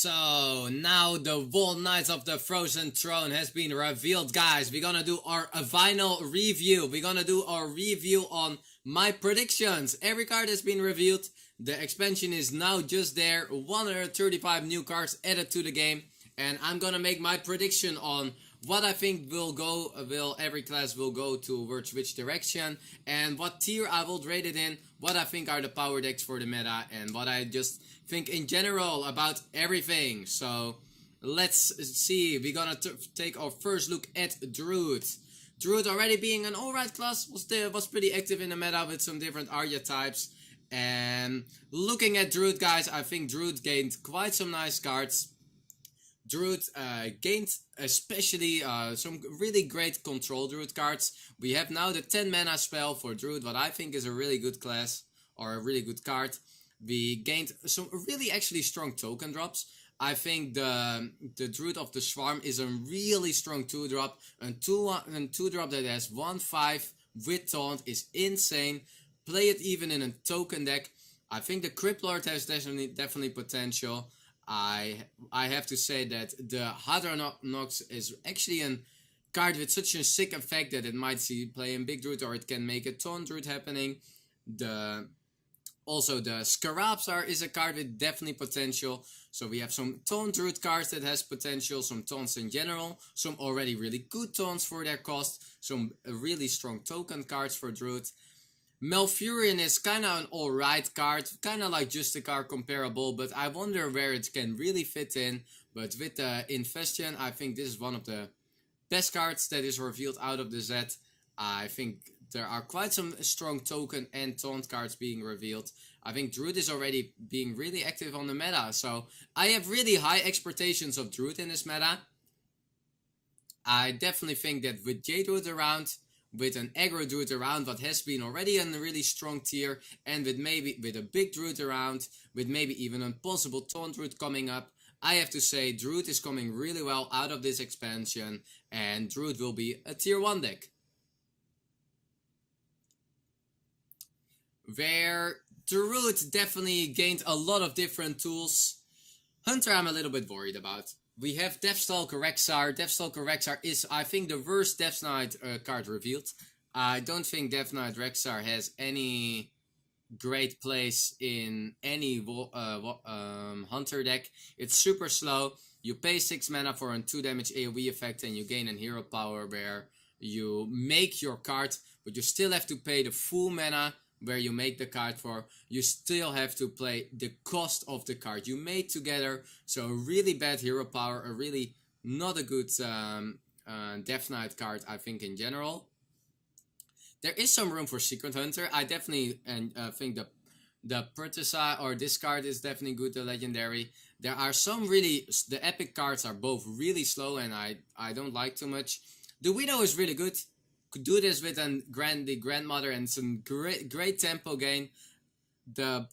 So now the Wall Knights of the Frozen Throne has been revealed, guys. We're gonna do our final review. We're gonna do our review on my predictions. Every card has been revealed. The expansion is now just there. 135 new cards added to the game, and I'm gonna make my prediction on what I think every class will go towards which direction, and what tier I will rate it in, what I think are the power decks for the meta, and what I just think in general about everything. So let's see. We're gonna take our first look at Druid. Druid, already being an alright class, was pretty active in the meta with some different archetypes. And looking at Druid, guys, I think Druid gained quite some nice cards. Druid gained especially some really great control Druid cards. We have now the 10 mana spell for Druid, what I think is a really good class, or a really good card. We gained some really actually strong token drops. I think the Druid of the Swarm is a really strong 2-drop. And 2-drop that has 1/5 with taunt is insane. Play it even in a token deck. I think the Crypt Lord has definitely potential. I have to say that the Hadronox is actually a card with such a sick effect that it might see play in Big Druid, or it can make a Taunt Druid happening. Also, the Scarabsar is a card with definitely potential. So we have some Taunt Druid cards that has potential, some taunts in general, some already really good taunts for their cost, some really strong token cards for Druid. Malfurion is kind of an alright card, kind of like Justicar comparable, but I wonder where it can really fit in. But with the Infestion, I think this is one of the best cards that is revealed out of the Z. I think there are quite some strong token and taunt cards being revealed. I think Druid is already being really active on the meta, so I have really high expectations of Druid in this meta. I definitely think that with Jade Druid around, with an aggro Druid around, what has been already in a really strong tier, and with a big Druid around, with maybe even a possible Taunt Druid coming up, I have to say Druid is coming really well out of this expansion, and Druid will be a tier 1 deck. Where Druid definitely gained a lot of different tools. Hunter I'm a little bit worried about. We have Deathstalker Rexxar. Deathstalker Rexxar is, I think, the worst Death Knight card revealed. I don't think Death Knight Rexxar has any great place in any Hunter deck. It's super slow. You pay 6 mana for a 2 damage AoE effect, and you gain a hero power where you make your card, but you still have to pay the full mana where you make the card for. You still have to play the cost of the card you made together. So a really bad hero power, a really not a good Death Knight card, I think, in general. There is some room for Secret Hunter. I definitely think the Pertesa or this card is definitely good, the legendary. There are some the epic cards are both really slow, and I don't like too much. The Widow is really good. Could do this with the Grandmother and some great tempo gain. The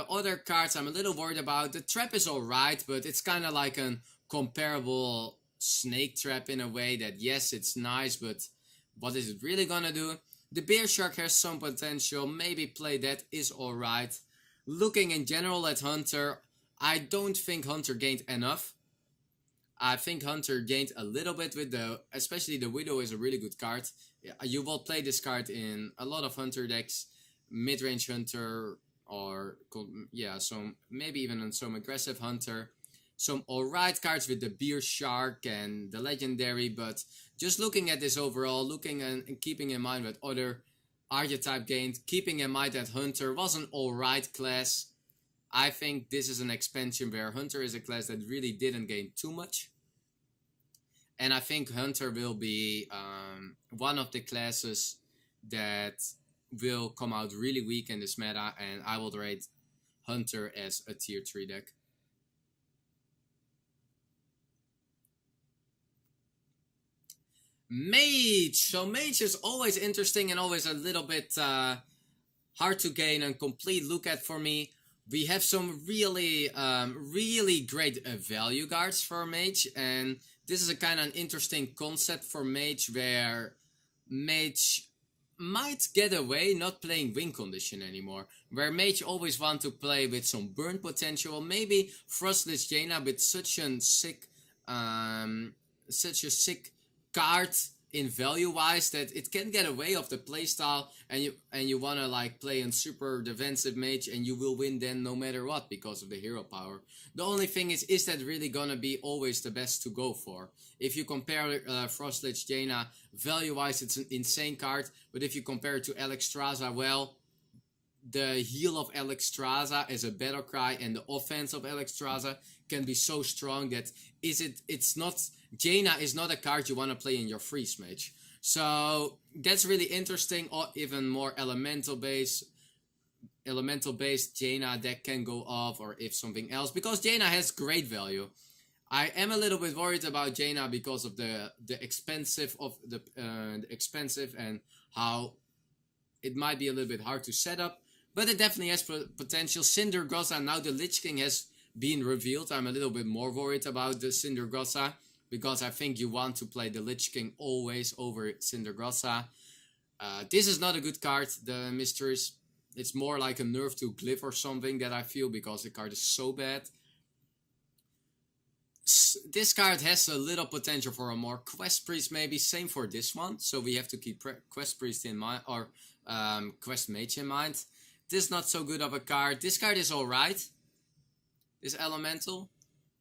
other cards I'm a little worried about. The Trap is alright, but it's kind of like a comparable Snake Trap in a way that, yes, it's nice, but what is it really gonna do? The Bear Shark has some potential. Maybe play that is alright. Looking in general at Hunter, I don't think Hunter gained enough. I think Hunter gained a little bit with especially the Widow is a really good card. You will play this card in a lot of Hunter decks, mid-range Hunter, or maybe even on some aggressive Hunter. Some alright cards with the Beer Shark and the Legendary, but just looking at this overall, looking and keeping in mind what other archetype gained, keeping in mind that Hunter was an alright class, I think this is an expansion where Hunter is a class that really didn't gain too much. And I think Hunter will be one of the classes that will come out really weak in this meta, and I will rate Hunter as a tier 3 deck. Mage! So Mage is always interesting and always a little bit hard to gain and complete look at for me. We have some really great value cards for Mage, and this is a kind of interesting concept for Mage, where Mage might get away not playing win condition anymore, where mage always want to play with some burn potential. Maybe Frostless Jaina with um, such a sick card in value wise that it can get away of the playstyle, and you wanna like play a super defensive mage and you will win then no matter what because of the hero power. The only thing is that really gonna be always the best to go for? If you compare Frostlich Jaina, value wise it's an insane card, but if you compare it to Alexstrasza, well, the heal of Alexstrasza is a battle cry, and the offense of Alexstrasza can be so strong that it's not, Jaina is not a card you want to play in your freeze mage. So that's really interesting. Or even more elemental based Jaina deck can go off, or if something else, because Jaina has great value. I am a little bit worried about Jaina because of the expensive of the expensive, and how it might be a little bit hard to set up, but it definitely has potential. Cindergosa, now the Lich King has been revealed. I'm a little bit more worried about the Cindergosa, because I think you want to play the Lich King always over Cindergosa. This is not a good card, the Mysteries. It's more like a nerf to Glyph or something that I feel, because the card is so bad. This card has a little potential for a more Quest Priest maybe, same for this one, so we have to keep Quest Priest in mind, or Quest Mage in mind. This is not so good of a card. This card is alright. This Elemental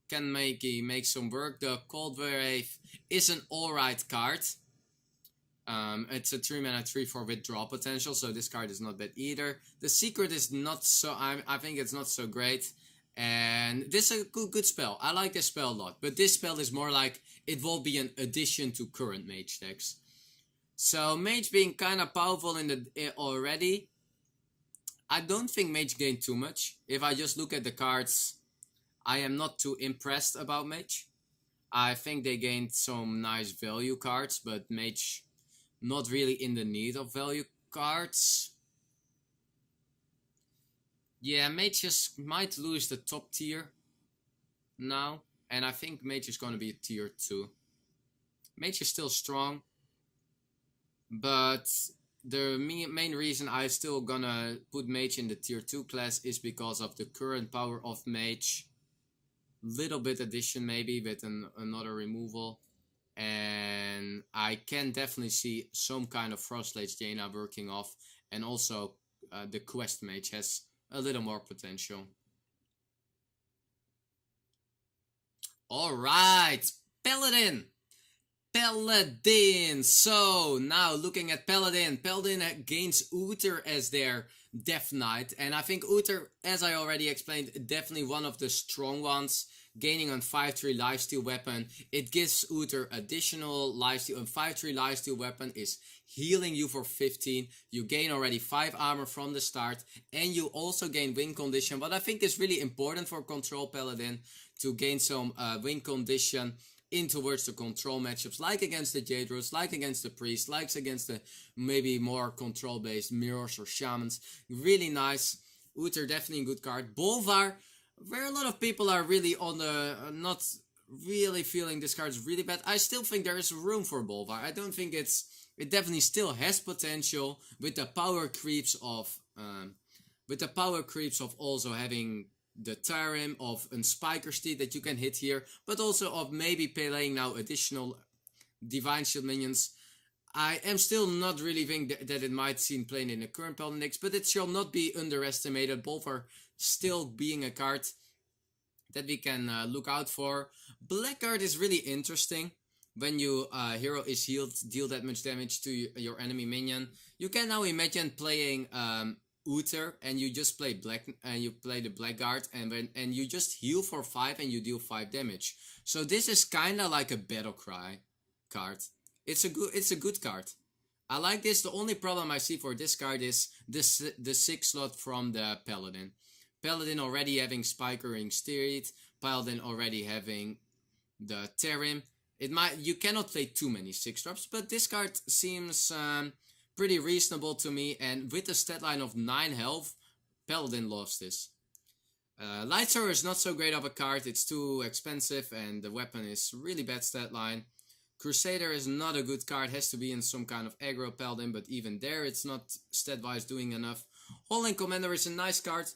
can make some work. The Cold Wave is an alright card. It's a 3-mana 3/4 withdrawal potential, so this card is not bad either. The Secret is not so, I think it's not so great. And this is a good spell. I like this spell a lot. But this spell is more like, it will be an addition to current mage decks. So mage being kind of powerful in the already. I don't think mage gained too much. If I just look at the cards, I am not too impressed about mage. I think they gained some nice value cards, but mage not really in the need of value cards. Yeah, mage just might lose the top tier now, and I think mage is going to be tier 2. Mage is still strong, but the main reason I'm still gonna put mage in the tier 2 class is because of the current power of mage. Little bit addition maybe with another removal, and I can definitely see some kind of Frostblade Jaina working off, and also the Quest Mage has a little more potential. Alright, Paladin! So now looking at Paladin gains Uther as their Death Knight, and I think Uther, as I already explained, definitely one of the strong ones. Gaining on 5/3 lifesteal weapon, it gives Uther additional lifesteal, and 5/3 lifesteal weapon is healing you for 15. You gain already 5 armor from the start, and you also gain win condition. What I think is really important for control Paladin, to gain some win condition in towards the control matchups, like against the Jadros, like against the Priest, like against the maybe more control based Mirrors or Shamans. Really nice. Uther definitely a good card. Bolvar, where a lot of people are really on the not really feeling this card is really bad, I still think there is room for Bolvar. I don't think it definitely still has potential with the power creeps of also having the Tarim of a Spiker Steed that you can hit here, but also of maybe playing now additional Divine Shield minions. I am still not really think that it might seem playing in the current Paladin decks, but it shall not be underestimated. Bolvar still being a card that we can look out for. Black card is really interesting. When your hero is healed, deal that much damage to your enemy minion. You can now imagine playing Uther, and you just play black, and you play the Blackguard, and you just heal for 5 and you deal 5 damage. So this is kind of like a battle cry card. It's a good card. I like this. The only problem I see for this card is the 6 slot from the Paladin. Paladin already having Spikering Steed, Paladin already having the Tarim. You cannot play too many 6-drops, but this card seems pretty reasonable to me, and with a stat line of 9 health, Paladin loves this. Lightsaber is not so great of a card, it's too expensive, and the weapon is really bad stat line. Crusader is not a good card, has to be in some kind of aggro paladin, but even there it's not stat-wise doing enough. Howling Commander is a nice card,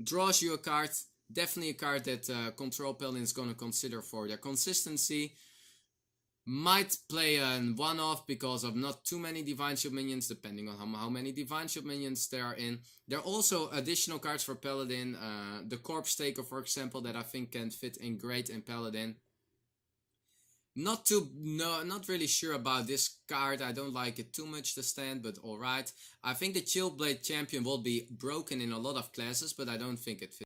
draws you a card, definitely a card that Control Paladin is going to consider for their consistency. Might play a one-off because of not too many Divine Shield minions, depending on how many Divine Shield minions there are in. There are also additional cards for Paladin, the Corpse Taker for example, that I think can fit in great in Paladin. Not really sure about this card. I don't like it too much, the stand, but alright. I think the Chillblade Champion will be broken in a lot of classes, but I don't think it fits.